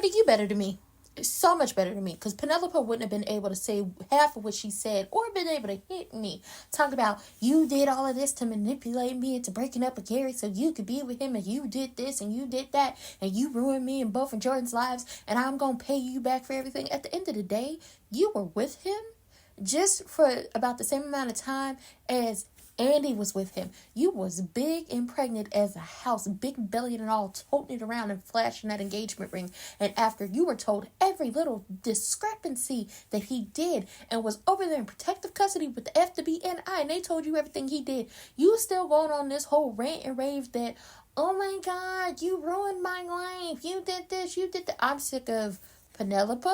Andy, you better than me. So much better than me, because Penelope wouldn't have been able to say half of what she said or been able to hit me. Talk about, you did all of this to manipulate me into breaking up with Gary so you could be with him, and you did this and you did that, and you ruined me and both of Jordan's lives, and I'm going to pay you back for everything. At the end of the day, you were with him just for about the same amount of time as Andy was with him. You was big and pregnant as a house, big bellied and all, toting it around and flashing that engagement ring. And after you were told every little discrepancy that he did and was over there in protective custody with the FWNI, and they told you everything he did, you still going on this whole rant and rave that, oh my God, you ruined my life. You did this, you did that. I'm sick of Penelope.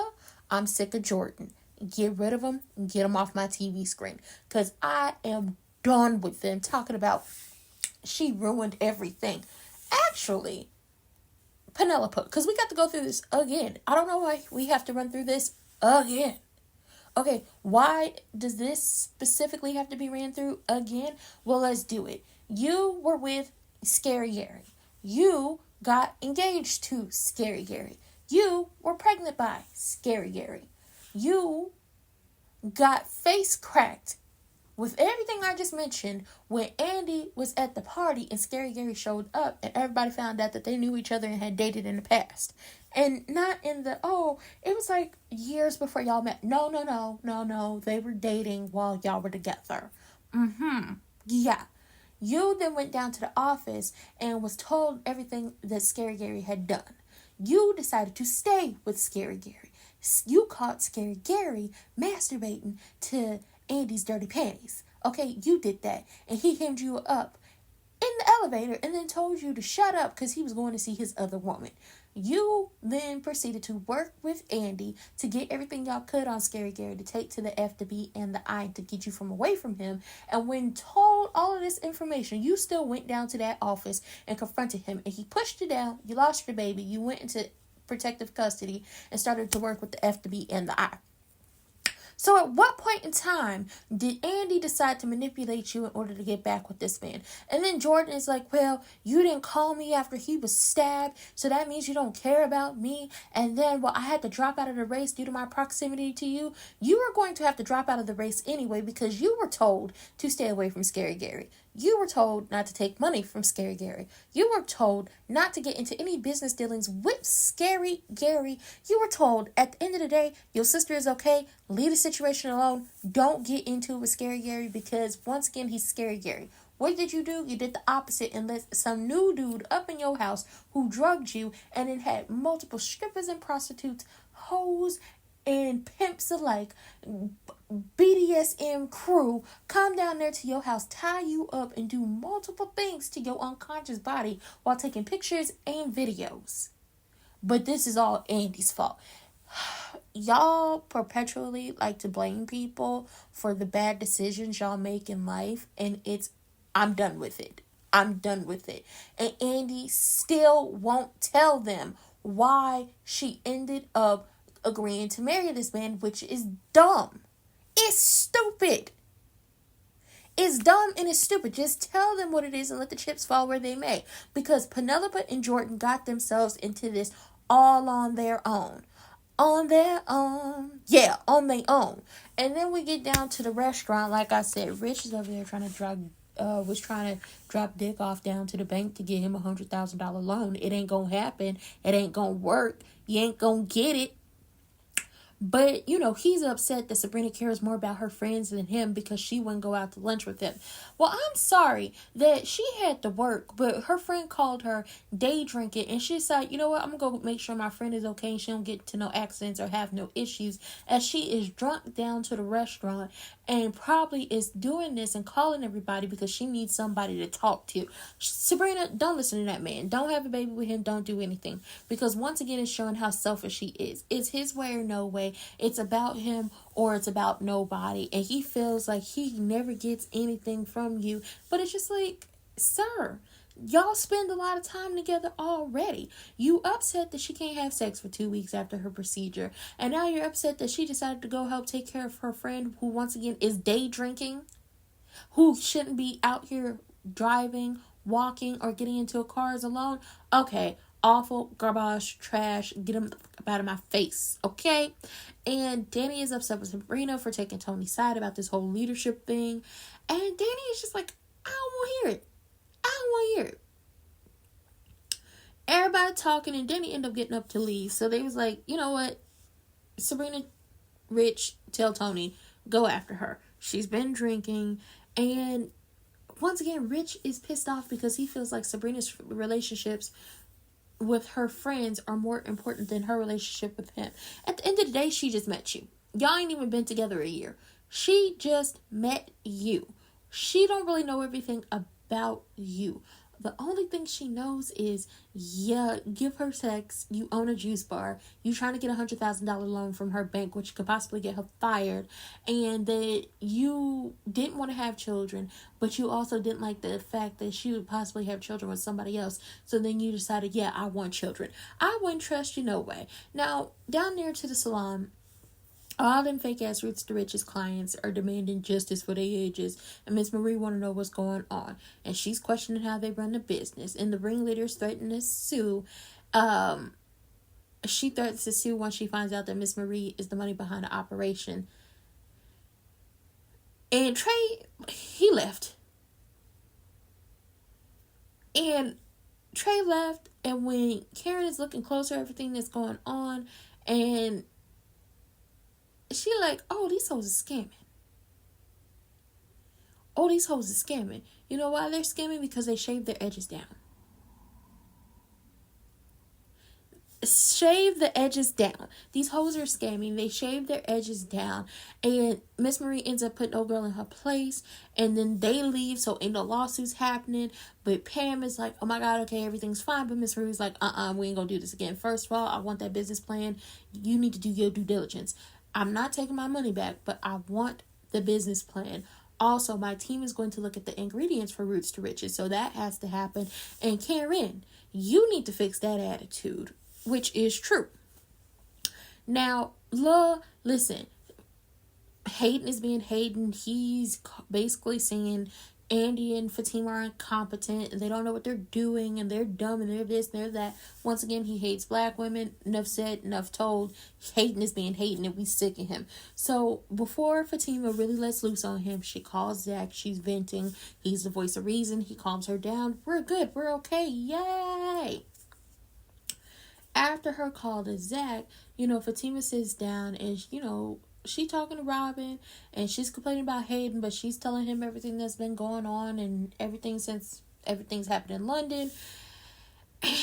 I'm sick of Jordan. Get rid of them and get them off my TV screen. Because I am done with them talking about she ruined everything. Actually, Penelope, because we got to go through this again. I don't know why we have to run through this again. Okay, why does this specifically have to be ran through again? Well, let's do it. You were with Scary Gary. You got engaged to Scary Gary. You were pregnant by Scary Gary. You got face cracked with everything I just mentioned when Andy was at the party and Scary Gary showed up and everybody found out that they knew each other and had dated in the past. And not in the, it was like years before y'all met. No. They were dating while y'all were together. Yeah. You then went down to the office and was told everything that Scary Gary had done. You decided to stay with Scary Gary. You caught Scary Gary masturbating to Andy's dirty panties. Okay, you did that. And he hemmed you up in the elevator and then told you to shut up because he was going to see his other woman. You then proceeded to work with Andy to get everything y'all could on Scary Gary to take to the F, the B, and the I to get you from away from him. And when told all of this information, you still went down to that office and confronted him. And he pushed you down. You lost your baby. You went into protective custody and started to work with the F, the B, and the I. So at what point in time did Andy decide to manipulate you in order to get back with this man? And then Jordan is like, well, you didn't call me after he was stabbed, so that means you don't care about me. And then, well, I had to drop out of the race due to my proximity to you. You were going to have to drop out of the race anyway because you were told to stay away from Scary Gary. You were told not to take money from Scary Gary. You were told not to get into any business dealings with Scary Gary. You were told at the end of the day, your sister is okay. Leave the situation alone. Don't get into it with Scary Gary because once again, he's Scary Gary. What did you do? You did the opposite and let some new dude up in your house who drugged you and then had multiple strippers and prostitutes, hoes, and pimps alike, BDSM crew, come down there to your house, tie you up, and do multiple things to your unconscious body while taking pictures and videos. But this is all Andy's fault. Y'all perpetually like to blame people for the bad decisions y'all make in life, and I'm done with it. I'm done with it. And Andy still won't tell them why she ended up agreeing to marry this man, which is dumb. It's stupid. It's dumb and it's stupid. Just tell them what it is and let the chips fall where they may. Because Penelope and Jordan got themselves into this all on their own. On their own. Yeah, on their own. And then we get down to the restaurant. Like I said, Rich is over there trying to drop Dick off down to the bank to get him a $100,000 loan. It ain't gonna happen. It ain't gonna work. You ain't gonna get it. But, he's upset that Sabrina cares more about her friends than him because she wouldn't go out to lunch with him. Well, I'm sorry that she had to work, but her friend called her day drinking, and she said, you know what, I'm going to go make sure my friend is okay and she don't get to no accidents or have no issues, as she is drunk down to the restaurant and probably is doing this and calling everybody because she needs somebody to talk to. Sabrina, don't listen to that man. Don't have a baby with him. Don't do anything. Because once again, it's showing how selfish he is. It's his way or no way. It's about him or it's about nobody. And he feels like he never gets anything from you. But it's just like, sir, y'all spend a lot of time together already. You upset that she can't have sex for 2 weeks after her procedure. And now you're upset that she decided to go help take care of her friend who once again is day drinking. Who shouldn't be out here driving, walking, or getting into a car alone. Okay, Awful, garbage, trash. Get them out of my face, okay? And Danny is upset with Sabrina for taking Tony's side about this whole leadership thing. And Danny is just like, I don't want to hear it. I don't want to hear it. Everybody talking, and Danny ended up getting up to leave. So they was like, you know what? Sabrina, Rich, tell Tony, go after her. She's been drinking. And once again, Rich is pissed off because he feels like Sabrina's relationships with her friends are more important than her relationship with him. At the end of the day, she just met you. Y'all ain't even been together a year. She just met you. She don't really know everything about you. The only thing she knows is, yeah, give her sex, you own a juice bar, you trying to get $100,000 loan from her bank, which could possibly get her fired, and that you didn't want to have children, but you also didn't like the fact that she would possibly have children with somebody else, so then you decided, yeah, I want children. I wouldn't trust you no way. Now, down there to the salon, all them fake-ass Roots to Riches clients are demanding justice for their ages, and Miss Marie want to know what's going on. And she's questioning how they run the business. And the ringleaders threaten to sue. She threatens to sue once she finds out that Miss Marie is the money behind the operation. And Trey, he left. And Trey left, and when Karen is looking closer at everything that's going on, and she like, oh, these hoes is scamming. Oh, these hoes is scamming. You know why they're scamming? Because they shave their edges down. Shave the edges down. These hoes are scamming. They shave their edges down. And Miss Marie ends up putting old girl in her place. And then they leave, so ain't no lawsuits happening. But Pam is like, oh my God, okay, everything's fine. But Miss Marie's like, we ain't gonna do this again. First of all, I want that business plan. You need to do your due diligence. I'm not taking my money back, but I want the business plan. Also, my team is going to look at the ingredients for Roots to Riches, so that has to happen. And Karen, you need to fix that attitude, which is true. Now, listen, Hayden is being Hayden. He's basically saying Andy and Fatima are incompetent and they don't know what they're doing and they're dumb and they're this and they're that. Once again, he hates black women. Enough said, enough told. Hayden is being Hayden and we sick of him. So before Fatima really lets loose on him, she calls Zach. She's venting. He's the voice of reason. He calms her down. We're good. We're okay. Yay. After her call to Zach, Fatima sits down and, she talking to Robin and she's complaining about Hayden, but she's telling him everything that's been going on and everything since everything's happened in London.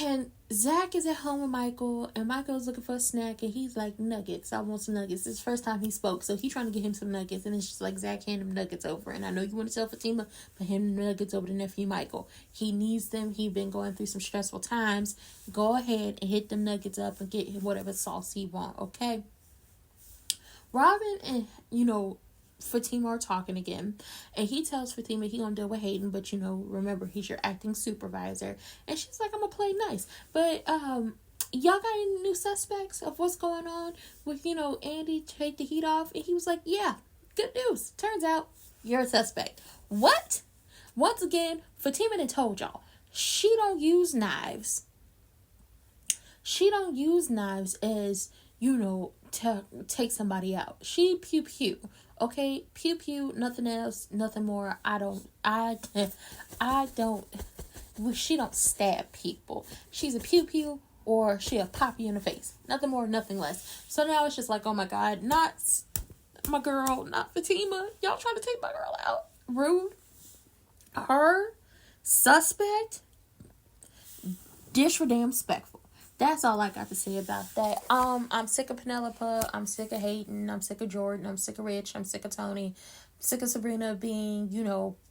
And Zach is at home with Michael and Michael's looking for a snack and he's like, nuggets. I want some nuggets. It's the first time he spoke, so he's trying to get him some nuggets and it's just like, Zach, hand him nuggets over. And I know you want to tell Fatima, but hand him nuggets over to nephew Michael. He needs them. He's been going through some stressful times. Go ahead and hit them nuggets up and get him whatever sauce he want, okay? Robin and, Fatima are talking again. And he tells Fatima he gonna deal with Hayden, but, remember, he's your acting supervisor. And she's like, I'm gonna play nice. But, y'all got any new suspects of what's going on with, Andy take the heat off? And he was like, yeah, good news. Turns out you're a suspect. What? Once again, Fatima done told y'all, she don't use knives. She don't use knives as, to take somebody out. She pew pew. Okay? Pew pew, nothing else, nothing more. She don't stab people. She's a pew pew or she'll pop you in the face. Nothing more, nothing less. So now it's just like, oh my God, not my girl, not Fatima. Y'all trying to take my girl out. Rude. Her suspect. Disrespectful. That's all I got to say about that. I'm sick of Penelope. I'm sick of Hayden. I'm sick of Jordan. I'm sick of Rich. I'm sick of Tony. I'm sick of Sabrina being,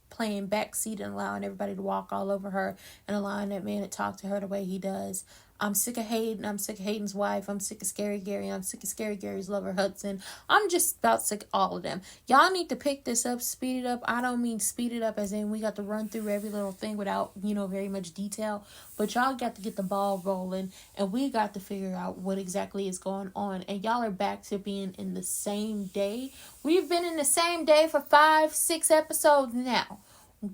playing backseat and allowing everybody to walk all over her and allowing that man to talk to her the way he does. I'm sick of Hayden. I'm sick of Hayden's wife. I'm sick of Scary Gary. I'm sick of Scary Gary's lover, Hudson. I'm just about sick of all of them. Y'all need to pick this up, speed it up. I don't mean speed it up as in we got to run through every little thing without, very much detail. But y'all got to get the ball rolling and we got to figure out what exactly is going on. And y'all are back to being in the same day. We've been in the same day for 5-6 episodes now.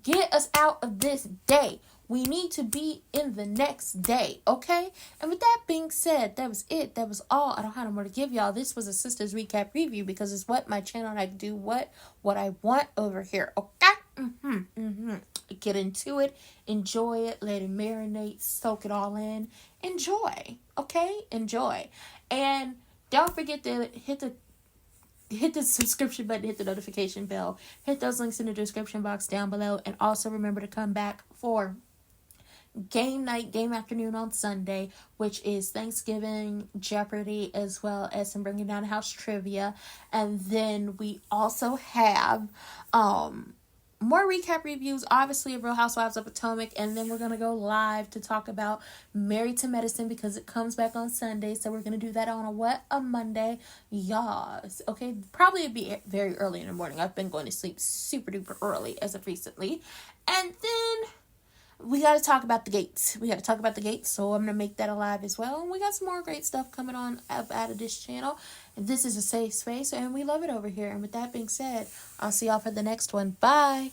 Get us out of this day. We need to be in the next day, okay? And with that being said, that was it. That was all. I don't have no more to give y'all. This was a Sistas recap review because it's what my channel, and I do what I want over here, okay? Get into it, enjoy it, let it marinate, soak it all in. Enjoy, okay? Enjoy. And don't forget to hit the subscription button, hit the notification bell, hit those links in the description box down below, and also remember to come back for game night, game afternoon on Sunday, which is Thanksgiving, Jeopardy, as well as some Bringing Down the House trivia. And then we also have more recap reviews, obviously, of Real Housewives of Potomac, and then we're going to go live to talk about Married to Medicine because it comes back on Sunday, so we're going to do that on a Monday. Yes, okay, probably it'd be very early in the morning. I've been going to sleep super duper early as of recently. And then we got to talk about the gates. So I'm going to make that a live as well. And we got some more great stuff coming on up out of this channel. And this is a safe space, and we love it over here. And with that being said, I'll see y'all for the next one. Bye.